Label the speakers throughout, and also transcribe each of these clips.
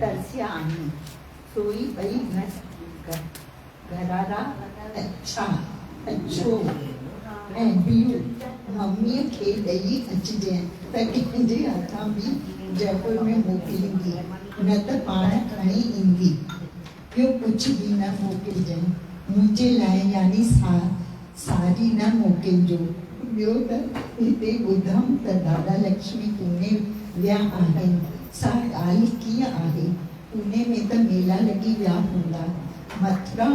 Speaker 1: तरसिया आहीं सोई पई घरारा अच्छा अच्छो ऐं ॿियूं मम्मीअ खे ॾेई अचिजे त कंहिंजे हथां बि जयपुर में मोकिलींदी न त पाण खणी ईंदी। ॿियो कुझु बि न मोकिलिजांइ, मुंहिंजे लाइ यानी सारी न मोकिलिजो। ॿियो त हिते ॿुधमि त दादा लक्ष्मी पुणे विया आहिनि, सा ॻाल्हि कीअं आहे? पुणे में त मेला लॻी विया हूंदा, मथुरा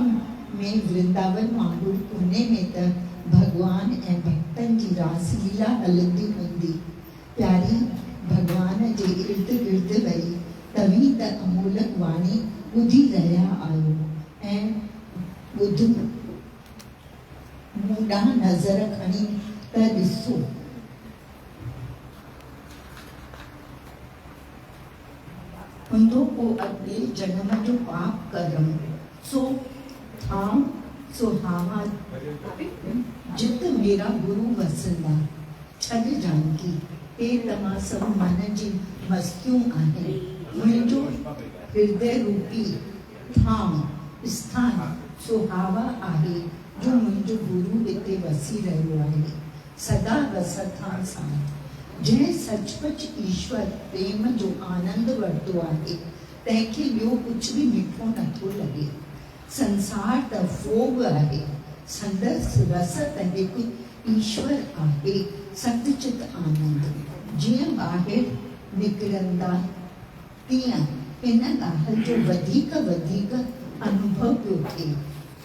Speaker 1: में वृंदावन वांगुरु पुणे में त भगवान ऐं भक्तनि जी रासलीला हलंदी हूंदी। प्यारी भगवान जे इर्द गिर्द वेही तव्हीं त अमोलक वाणी ॿुधी रहिया आहियो ऐं ॿुधो मूं ॾांहुं नज़र खणी त ॾिसो हूंदो को अॻिले जन्म जो पाप कर्म सो थाम सुहावा जित मेरा गुरु वसंदा। छॾ जानकी हे तमां सभु मन जी मस्तियूं आहिनि। मुंहिंजो हृदय रूपी थाम स्थान सुहावा आहे जो मुंहिंजो गुरु हिते वसी रहियो आहे सदा वसतां सां। जंहिं सचमुच ईश्वर प्रेम जो आनंद वरितो आहे तंहिंखे ॿियो कुझु बि मिठो नथो लॻे। संसार त फोग आहे, संदसि रस त हिकु ईश्वर आहे सतचित आनंद। जीअं ॿाहिरि निकिरंदा तीअं हिन ॻाल्हि जो वधीक वधीक अनुभव पियो थिए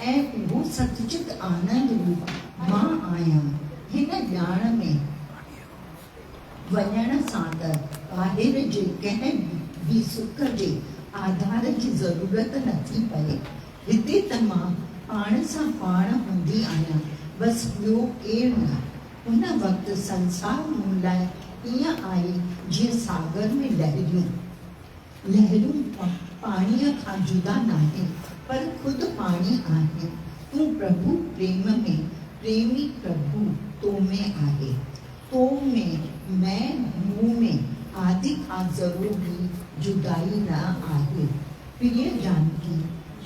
Speaker 1: ऐं उहो सतचित आनंद रूप मां आहियां। हिन ॼाण में वञण सां त ॿाहिरि जे कंहिं बि सुख जे आधार जी ज़रूरत नथी पए। हिते त मां पाण सां पाण हूंदी आहियां, बसि ॿियो केरु न। उन वक़्तु संसार मूं लाइ ईअं आहे जीअं सागर में लहरियूं पाणीअ खां जुदा नाहे पर ख़ुदि पाणी आहे। तूं प्रभु प्रेम में प्रेमी प्रभु तो में आहे, तो में मैं मूं में आदि खां ज़रूर भी जुदाई न आहे। प्रिय जानकी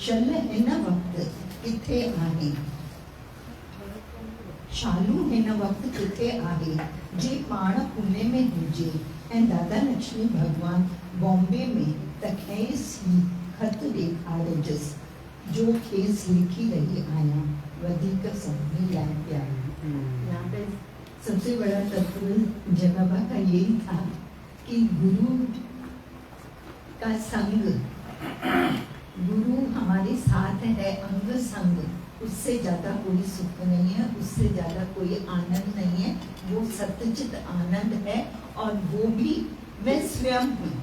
Speaker 1: शल हिन वक़्तु किथे आहे? शालू हिन वक़्तु किथे आहे? जे पाण पुणे में हुजे ऐं दादा लक्ष्मी भगवान बॉम्बे में त खेसि ख़त ॾेखारिजसि जो खेसि लिखी रही आहियां। वधीक सभिनी लाइ प्यार। यहाँ पे सबसे बड़ा तत्व जगह का यही था कि गुरु का संग, गुरु हमारे साथ है, अंग संग, उससे ज़्यादा कोई सुख नहीं है, उससे ज़्यादा कोई आनंद नहीं है। वो सत्यचित आनंद है और वो भी मैं स्वयं हूँ।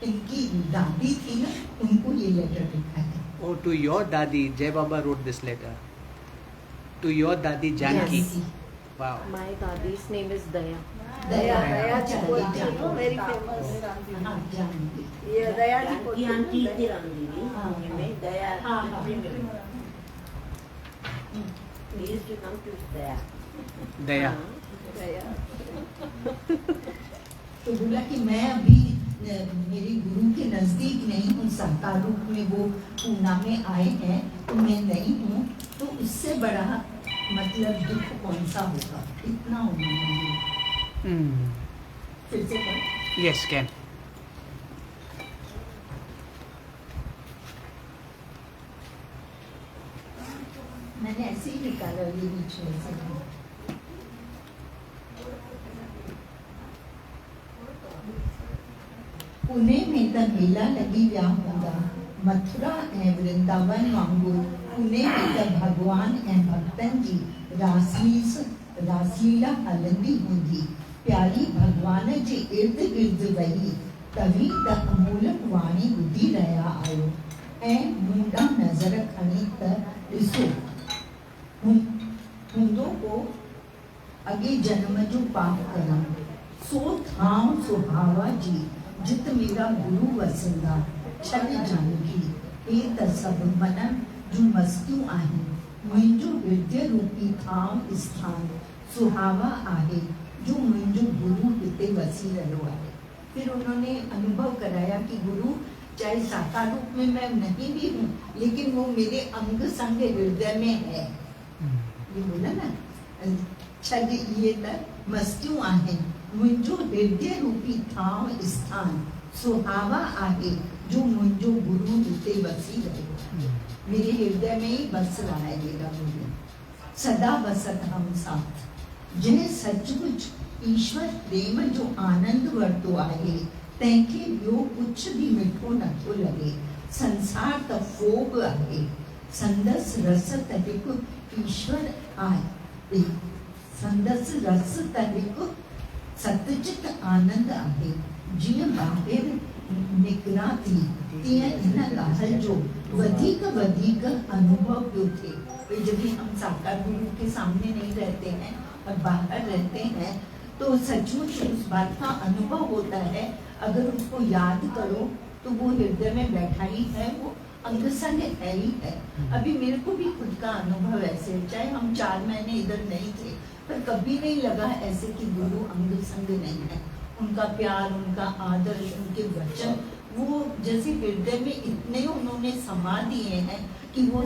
Speaker 1: इनकी दादी थी ना, उनको ये लेटर लिखा है।
Speaker 2: Oh, to your Dadi, Jai Baba wrote this letter. To your Dadi Janki.
Speaker 1: Yes.
Speaker 2: Wow.
Speaker 3: My Dadi's name is Daya.
Speaker 1: Daya
Speaker 3: Chakoti, you know, very famous.
Speaker 1: हाँ, Janaki.
Speaker 3: Yeah, Daya
Speaker 4: Janaki aunty तिरंगी में दया he used to come to Daya.
Speaker 2: Daya.
Speaker 3: Daya.
Speaker 1: तो बोला कि मैं अभी मेरे गुरु के नजदीक नहीं हूँ, साकार रूप में वो पूना में आए हैं तो मैं नहीं हूँ, तो उससे बड़ा मतलब दुख कौन सा होगा। इतना उन्होंने फिर से पढ़।
Speaker 2: Yes, can.
Speaker 1: मैंने ऐसे ही निकाला ये बीच में से। पुणे में त मेला लगी विया हूंदा, मथुरा ऐं वृंदावन वांगुरु पुणे में त भगवान ऐं भक्तनि जी रासलीला हलंदी हूंदी। प्यारी भगवान जे इर्द गिर्द वेही तव्हीं त अमोलक वाणी ॿुधी रहिया आहियो ऐं मूं ॾांहुं नज़र खणी त ॾिसो हूंदो को अॻे जन्म जो पाप कर्म सो थाम सुहावा जी जित मेरा गुरु वसंदा। छॾ जानकी हे त सभु मन जूं मस्तियूं आहिनि। मुंहिंजो हृदय रूपी थाम स्थान सुहावा आहे जो मुंहिंजो गुरु हिते वसी रहियो आहे। फिर उन्होंने अनुभव कराया कि गुरु चाहे साकार रूप में मैं नहीं भी हूँ, लेकिन वो मेरे अंग संग हृदय में है। ये बोला ना, छद ये न मस्तियों आहे, मुंजो हृदय रूपी ठाव स्थान सुहावा आहे, जो मुंजो गुरु उते बसी रहे। मेरे हृदय में ही बस रहा है मेरा गुरु, सदा बसत हम साथ। जय सचमुच ईश्वर प्रेम जो आनंद वर्तो आहे, तैंखे ॿियो कुछ भी मिठो नथो लगे। संसार त फोग आहे, संदस रस त हिकु ईश्वर आहे। संदस रस त हिकु सतचित आनंद आहे। जीअं ॿाहिरि निकिरा थी, तीअं इन ॻाल्हि जो वधीक वधीक अनुभव पियो थिए। भाई जब भी हम साकार गुरु के सामने नहीं रहते हैं और बाहर रहते हैं, तो सचमुच उस बात का अनुभव होता है। अगर उसको याद करो तो वो हृदय में बैठा ही है, वो अंग संग है ही है। अभी मेरे को भी खुद का अनुभव ऐसे, चाहे हम 4 महीने इधर नहीं थे, पर कभी नहीं लगा ऐसे कि गुरु अंग संग नहीं है। उनका प्यार, उनका आदर, उनके वचन, वो जैसे हृदय में इतने उन्होंने समा दिए हैं कि वो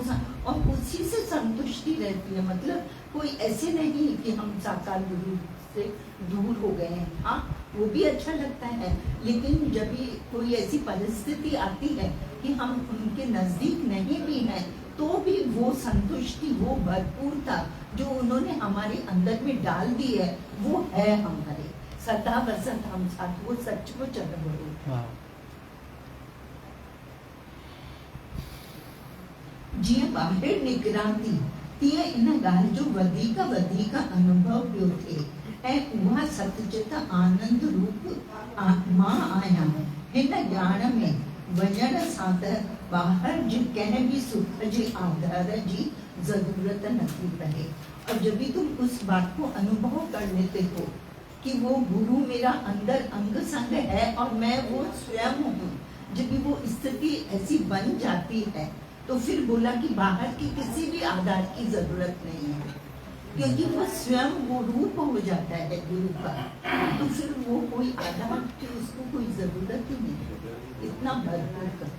Speaker 1: और उसी से संतुष्टि रहती है। मतलब कोई ऐसे नहीं कि हम साकार गुरु से दूर हो गए हैं। हाँ, वो भी अच्छा लगता है, लेकिन जब भी कोई ऐसी परिस्थिति आती है कि हम उनके नजदीक नहीं भी हैं, तो भी वो संतुष्टि, वो भरपूरता जो उन्होंने हमारे अंदर में डाल दी है, वो है हमारे सदा बसत हम साथ। वो सचमुच अनुभव है। जीअं ॿाहिरि निकिरा थी, तीअं इन ॻाल्हि जो वधीक वधीक अनुभव पियो थिए, ऐं उहा सतचित आनंद रूप मां आहियां। हिन ॼाण में वञण सां त ॿाहिरि जे कंहिं बि सुख जे आधार जी ज़रूरत नथी पए। और जब भी तुम उस बात को अनुभव कर लेते हो कि वो गुरु मेरा अंदर अंग संग है और मैं वो स्वयं हूँ, जब भी वो स्थिति ऐसी बन जाती है, तो फिर बोला कि बाहर की किसी भी आधार की जरूरत नहीं है, क्योंकि वो स्वयं वो रूप हो जाता है गुरु का। तो फिर वो कोई आधार की उसको कोई जरूरत ही नहीं है, इतना भरपूर कर।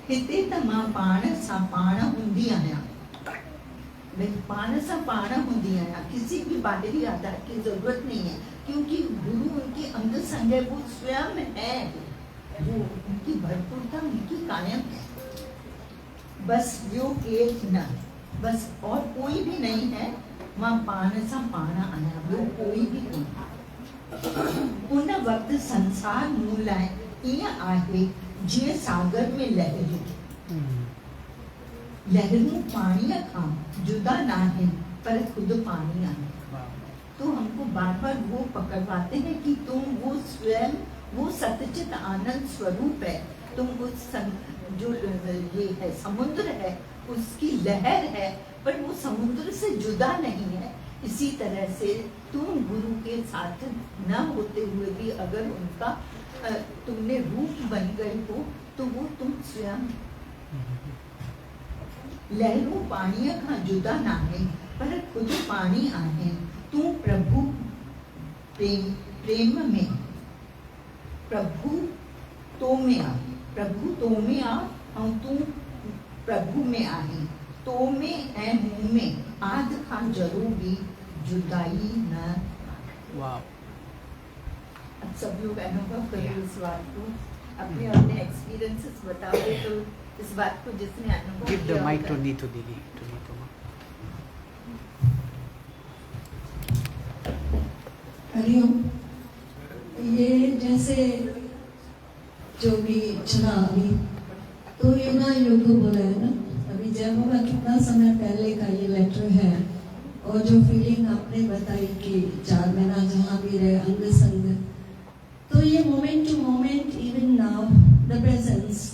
Speaker 1: हिते त मां पाण सां पाण हूंदी आहियां, मैं पाण सां पाण हूंदी आहियां, किसी भी बाहरी आधार की जरूरत नहीं है, क्योंकि गुरु उनके अंग संग है, वो स्वयं है, वो उनकी भरपूरता उनकी कायम है। बस यो एक न, बस और कोई भी नहीं है। मां पाण सां पाण आहियां, ॿियो कोई भी कोन्हे। उन वक्त संसार मूं लाइ ईअं आहे जीअं सागर में लहरियूं। लहरियूं पाणीअ खां जुदा न आहिनि, पर खुद पानी आहे। तो हमको बार बार वो पकड़वाते हैं कि तुम वो स्वयं वो सतचित आनंद स्वरूप है। तुम उस जो ये है समुद्र है, उसकी लहर है, पर वो समुद्र से जुदा नहीं है। इसी तरह से तुम गुरु के साथ न होते हुए भी अगर उनका तुमने रूप बन गए हो, तो वो तुम स्वयं। लहरों पानी का जुदा ना है, पर खुद पानी आहे। तू प्रभु प्रेम में, प्रभु तो में आ, प्रभु तो में आ और तू प्रभु में आहे। तो में ऐं मुँह में आद खां जरूर भी जुदाई न।
Speaker 2: वाह।
Speaker 1: अब सब लोग अनुभव करो इस बात को, अपने अपने एक्सपीरियंसेस बताओ। तो इस बात को जिसने अनुभव
Speaker 2: Give the
Speaker 1: किया
Speaker 2: mic to
Speaker 1: होगा।
Speaker 2: Neetu Didi. To Neetu.
Speaker 5: Hariom. ये जैसे जो भी चला अभी, तो ये ना युग बोला है ना, अभी जय बाबा कितना समय पहले का ये लेटर है, और जो फीलिंग आपने बताई कि 4 महीना जहाँ भी रहे अंग संग, तो ये moment to moment even now the presence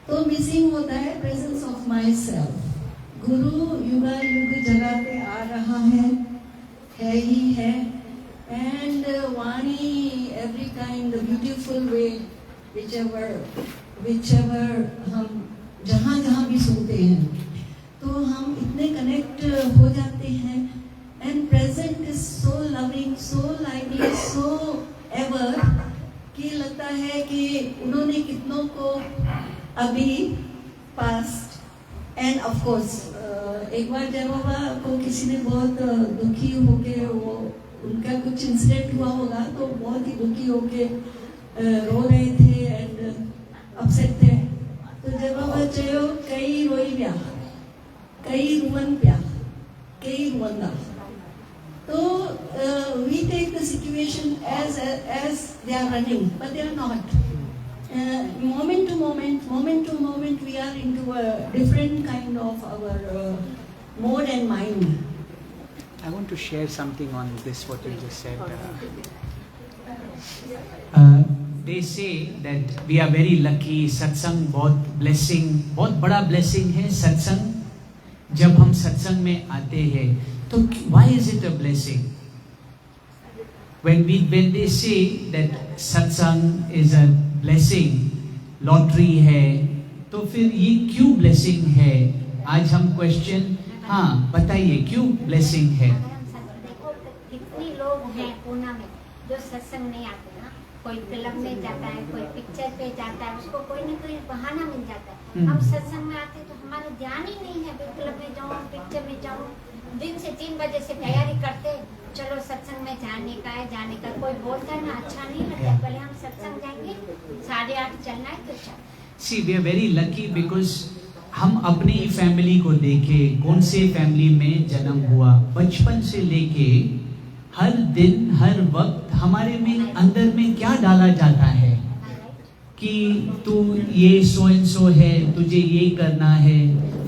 Speaker 5: तो मिसिंग होता है, प्रेजेंस ऑफ माई सेल्फ। गुरु युगा युग जगह पे आ रहा है ही है, and Vani every kind the beautiful way, whichever हम जहाँ भी सुनते हैं, तो हम इतने कनेक्ट हो जाते हैं। and present is so loving, so lively, so ever कि लगता है कि उन्होंने कितनों को अभी पास्ट एंड ऑफ कोर्स एक बार जब बाबा को किसी ने बहुत दुखी होके वो उनका कुछ इंसिडेंट हुआ होगा तो बहुत ही दुखी होके रो रहे थे एंड अपसेट थे। तो जब बाबा चयो कई रोई पिया कई रुवन पिया कई रुवंदा तो we take the situation as they are running but they are not. Moment to moment we are into a different kind of our mode and mind.
Speaker 2: I want to share something on this, what you just said. They say that we are very lucky, सत्संग बहुत blessing, बहुत बड़ा blessing है सत्संग। जब हम सत्संग में आते हैं तो why is it a blessing? When they say that सत्संग is a blessing, लॉटरी है, तो फिर ये क्यों blessing है? आज हम क्वेश्चन, हाँ बताइए क्यों ब्लेसिंग है?
Speaker 6: देखो कितने लोग हैं पूना में जो सत्संग नहीं आते ना, कोई फिल्म में जाता है, कोई पिक्चर पे जाता है, उसको कोई ना कोई बहाना मिल जाता है। हम सत्संग में आते तो हमारा ध्यान ही नहीं है फिल्म में जाऊँ, पिक्चर में जाऊँ। दिन से 3 बजे से तैयारी करते, चलो सत्संग में जाने का कोई बोलता है ना, अच्छा नहीं लगता। पहले हम सत्संग जाएंगे, 8:30 चलना है तो चल।
Speaker 2: See, we are very lucky because हम अपनी फैमिली को देखे, कौन से फैमिली में जन्म हुआ, बचपन से लेके हर दिन हर वक्त हमारे में अंदर में क्या डाला जाता है कि तू ये सो एंड सो है, तुझे ये करना है।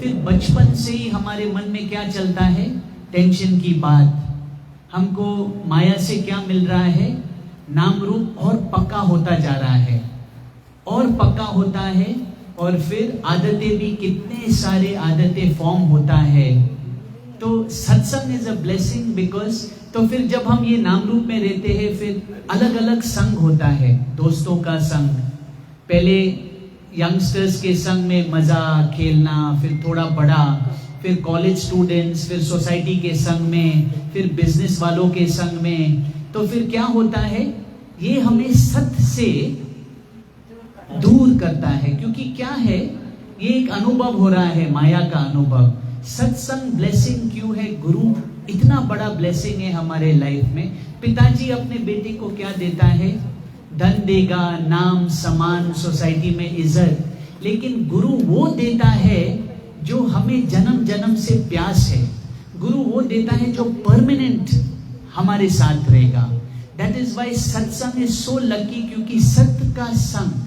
Speaker 2: फिर बचपन से ही हमारे मन में क्या चलता है? टेंशन की बात। हमको माया से क्या मिल रहा है? नाम रूप और पक्का होता जा रहा है और पक्का होता है, और फिर आदतें भी कितने सारे आदतें फॉर्म होता है। तो सत्संग इज अ ब्लेसिंग बिकॉज, तो फिर जब हम ये नाम रूप में रहते हैं फिर अलग अलग संग होता है, दोस्तों का संग। पहले यंगस्टर्स के संग में मजा खेलना, फिर थोड़ा बड़ा, फिर कॉलेज स्टूडेंट्स, फिर सोसाइटी के संग में, फिर बिजनेस वालों के संग में। तो फिर क्या होता है? ये हमें सत्य से दूर करता है, क्योंकि क्या है, ये एक अनुभव हो रहा है, माया का अनुभव। सत्संग ब्लेसिंग क्यों है? गुरु इतना बड़ा ब्लेसिंग है हमारे लाइफ में। पिताजी अपने बेटे को क्या देता है? धन देगा, नाम, सम्मान, सोसाइटी में इज्जत। लेकिन गुरु वो देता है जो हमें जन्म जन्म से प्यास है। गुरु वो देता है जो परमानेंट हमारे साथ रहेगा। दैट इज वाई सत्संग इज सो लकी, क्योंकि सत्य का संग।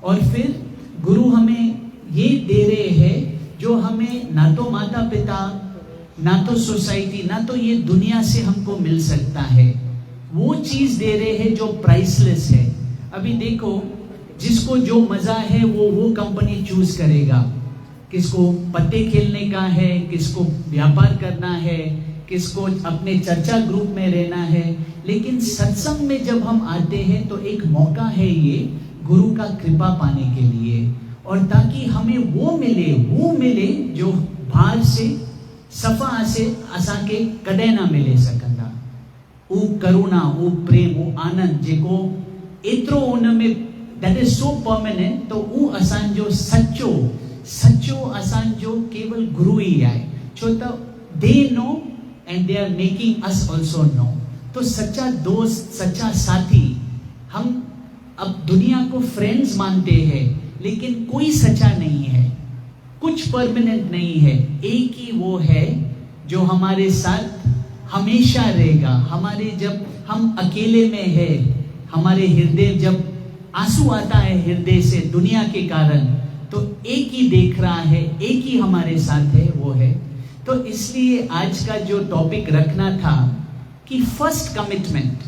Speaker 2: और फिर गुरु हमें ये दे रहे हैं जो हमें ना तो माता पिता, ना तो सोसाइटी, ना तो ये दुनिया से हमको मिल सकता है। वो चीज दे रहे हैं जो प्राइसलेस है। अभी देखो, जिसको जो मजा है वो कंपनी चूज करेगा। किसको पत्ते खेलने का है, किसको व्यापार करना है, किसको अपने चर्चा ग्रुप में रहना है। लेकिन सत्संग में जब हम आते हैं तो एक मौका है ये गुरु का कृपा पाने के लिए, और ताकि हमें वो मिले जो बाहर से सफा से असा के कदे ना मिले सकंदा। ऊ करुणा, ऊ प्रेम, ऊ आनंद जेको एतरो उन में दैट इज सो परमानेंट। तो ऊ असांजो सच्चो असांजो केवल गुरु ही आहे। छो त they know and they are making us also know. तो सच्चा दोस्त, सच्चा साथी, हम अब दुनिया को फ्रेंड्स मानते हैं, लेकिन कोई सच्चा नहीं है, कुछ परमानेंट नहीं है। एक ही वो है जो हमारे साथ हमेशा रहेगा। हमारे जब हम अकेले में है, हमारे हृदय जब आंसू आता है हृदय से दुनिया के कारण, तो एक ही देख रहा है, एक ही हमारे साथ है, वो है। तो इसलिए आज का जो टॉपिक रखना था कि फर्स्ट कमिटमेंट,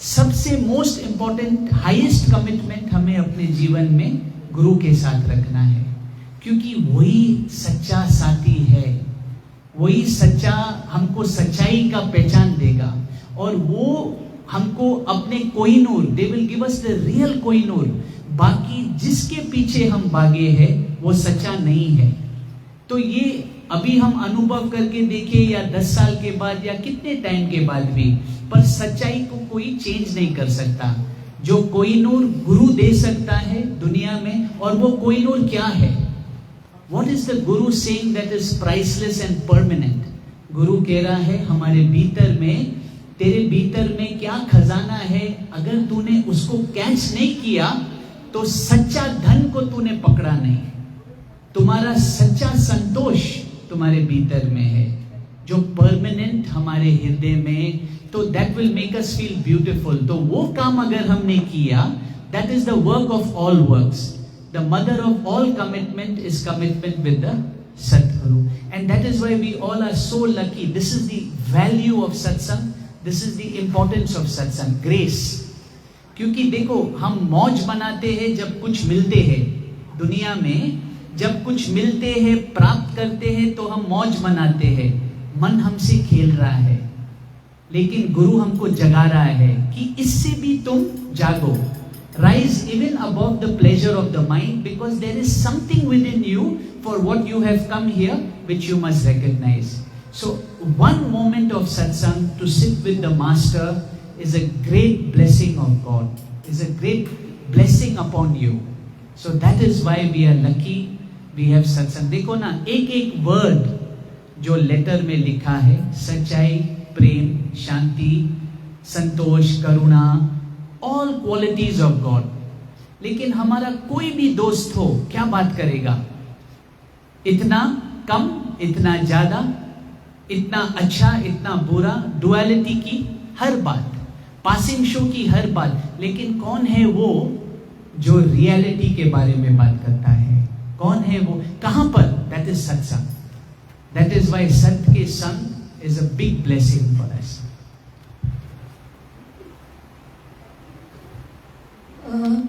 Speaker 2: सबसे मोस्ट इंपॉर्टेंट, हाईएस्ट कमिटमेंट हमें अपने जीवन में गुरु के साथ रखना है, क्योंकि वही सच्चा साथी है, वही सच्चा हमको सच्चाई का पहचान देगा, और वो हमको अपने Kohinoor, they will give us the real Kohinoor. बाकी जिसके पीछे हम भागे हैं वो सच्चा नहीं है। तो ये अभी हम अनुभव करके देखें, या 10 साल के बाद या कितने टाइम के बाद भी, पर सच्चाई को कोई चेंज नहीं कर सकता। जो कोहिनूर गुरु दे सकता है दुनिया में, और वो कोहिनूर क्या है? What is the Guru saying that is priceless and permanent? गुरु कह रहा है हमारे भीतर में, तेरे भीतर में क्या खजाना है, अगर तूने उसको कैच नहीं किया तो सच्चा धन को तूने पकड़ा नहीं। तुम्हारा सच्चा संतोष तुम्हारे भीतर में है, जो परमानेंट हमारे हृदय में, तो that will make us feel beautiful. तो वो काम अगर हमने किया, that is the work of all works. The mother of all commitment is commitment with the Sadguru, and that is why we all are so lucky. This is the value of satsang. This is the importance of satsang, grace. क्योंकि देखो, हम मौज बनाते हैं जब कुछ मिलते हैं दुनिया में, जब कुछ मिलते हैं, प्राप्त करते हैं, तो हम मौज मनाते हैं, मन हमसे खेल रहा है। लेकिन गुरु हमको जगा रहा है कि इससे भी तुम जागो। Rise even above the pleasure of the mind, because there is something within you for what you have come here, which you must recognize. So one moment of satsang, to sit with the master, is a great blessing of God, is a great blessing upon you. So that is why we are lucky, we have satsang. देखो ना, एक एक word जो letter में लिखा है, सच्चाई, प्रेम, शांति, संतोष, करुणा, all qualities of God. लेकिन हमारा कोई भी दोस्त हो, क्या बात करेगा? इतना कम, इतना ज्यादा, इतना अच्छा, इतना बुरा, डुअलिटी की हर बात, पासिंग शो की हर बात। लेकिन कौन है वो जो रियलिटी के बारे में बात करता है? कौन है वो? कहां पर? दैट इज सत्संग। दैट इज वाई सत्य के संग is a big blessing for us.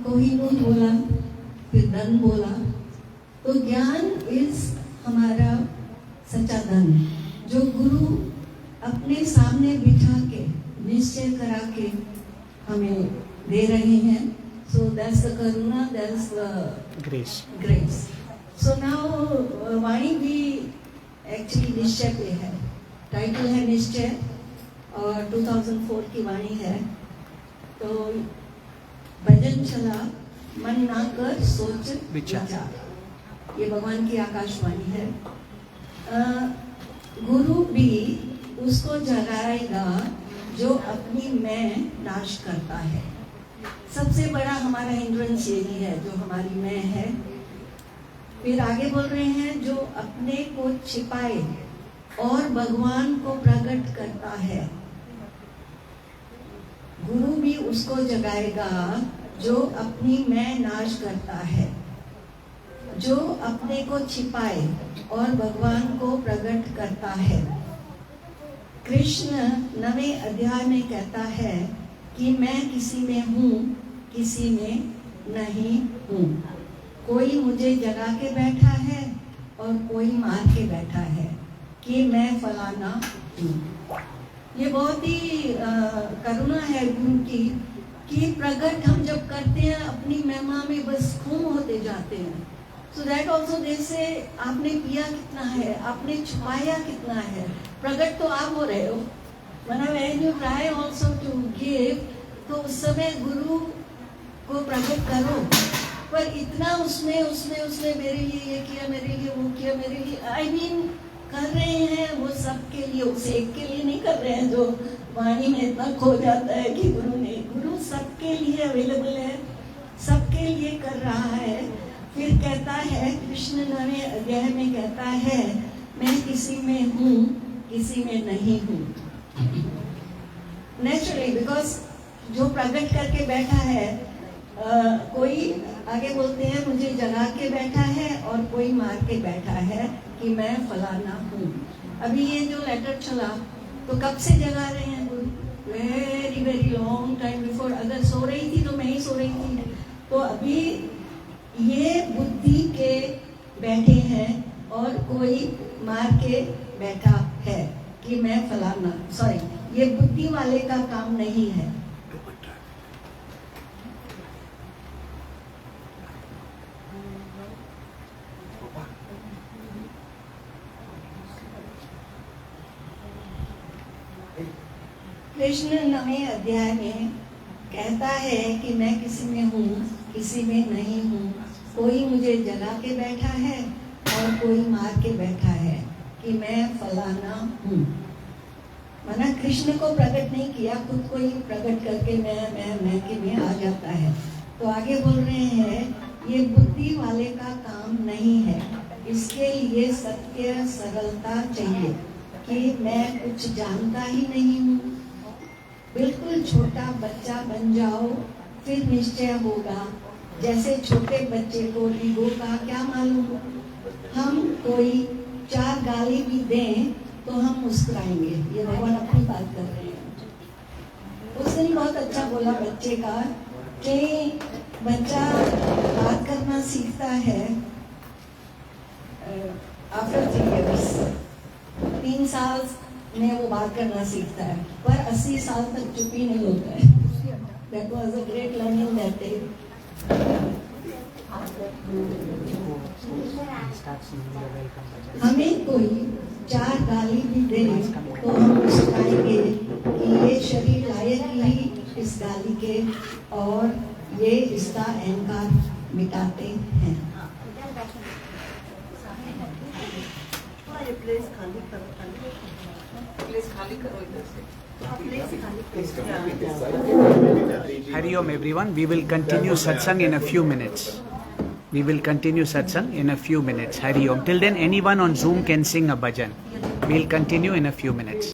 Speaker 5: Kohinoor बोला, फिर धन बोला, तो ज्ञान इज हमारा सच्चा धन, जो गुरु अपने सामने बिठा के, निश्चय करा के हमें दे रहे हैं। So that's the karuna, that's the grace. So now वाणी भी एक्चुअली निश्चय पे है, टाइटल है निश्चय, और 2004 की वाणी है। तो भजन चला, मन ना कर सोच विचार, ये भगवान की आकाशवाणी है। गुरु भी उसको जगाएगा जो अपनी मैं नाश करता है। सबसे बड़ा हमारा हिंड्रेंस यही है, जो हमारी मैं है। फिर आगे बोल रहे हैं, जो अपने को छिपाए और भगवान को प्रकट करता है। गुरु भी उसको जगाएगा जो अपनी मैं नाश करता है, जो अपने को छिपाए और भगवान को प्रकट करता है। कृष्ण 9वें अध्याय में कहता है कि मैं किसी में हूँ, किसी में नहीं हूँ। कोई मुझे जगा के बैठा है और कोई मार के बैठा है कि मैं फलाना हूँ। ये बहुत ही करुणा है गुरु की, कि प्रकट हम जब करते हैं अपनी महिमा में बस खून होते जाते हैं। सो दैट ऑल्सो, जैसे आपने किया कितना है, आपने छुपाया कितना है, प्रकट तो आप हो रहे हो। When you try also to give, तो उस समय गुरु को प्रकट करो, पर इतना उसमें मेरे लिए ये किया, मेरे लिए वो किया, मेरे लिए, आई मीन कर रहे हैं वो सबके लिए, उस एक के लिए नहीं कर रहे हैं जो वाणी में इतना खो जाता है कि गुरु सबके लिए अवेलेबल है, सबके लिए कर रहा है। फिर कहता है, कृष्ण 9वें अध्याय में कहता है, मैं किसी में हूँ, किसी में नहीं हूँ। नेचुरली, बिकॉज जो प्रकट करके बैठा है, कोई आगे बोलते हैं मुझे जगा के बैठा है और कोई मार के बैठा है कि मैं फलाना हूँ। अभी ये जो लेटर चला, तो कब से जगा रहे हैं गुरु? Very very long time before. अगर सो रही थी तो मैं ही सो रही थी। तो अभी ये बुद्धि के बैठे हैं और कोई मार के बैठा है कि मैं फलाना, सॉरी, ये बुद्धि वाले का काम नहीं है। कृष्ण 9वें अध्याय में कहता है कि मैं किसी में हूँ, किसी में नहीं हूँ। कोई मुझे जला के बैठा है और कोई मार के बैठा है कि मैं फलाना हूँ। माना कृष्ण को प्रकट नहीं किया, खुद को ही प्रकट करके मैं के में आ जाता है। तो आगे बोल रहे हैं ये बुद्धि वाले का काम नहीं है, इसके लिए सत्य सरलता चाहिए कि मैं कुछ जानता ही नहीं हूँ। बिल्कुल छोटा बच्चा बन जाओ, फिर निश्चय होगा। जैसे छोटे बच्चे को ईगो का क्या मालूम। हम कोई 4 गाली भी दें तो हम मुस्कुराएंगे। ये भगवान अपनी बात कर रहे हैं। उस दिन बहुत अच्छा बोला बच्चे का कि बच्चा बात करना सीखता है आफ्टर 3 years। 3 साल में वो बात करना सीखता है, पर 80 साल तक चुप ही नहीं होता है। That was a great learning that day। हमें कोई 4 गाली भी दे तो हम मुस्कुराएंगे कि ये शरीर लायक ही इस गाली के, और ये इसका अहंकार मिटाते हैं।
Speaker 4: प्लेस खाली करो इधर से।
Speaker 2: Hari Om everyone, we will continue satsang in a few minutes. We will continue satsang in a few minutes. Hari Om. Till then anyone on Zoom can sing a bhajan. We'll continue in a few minutes.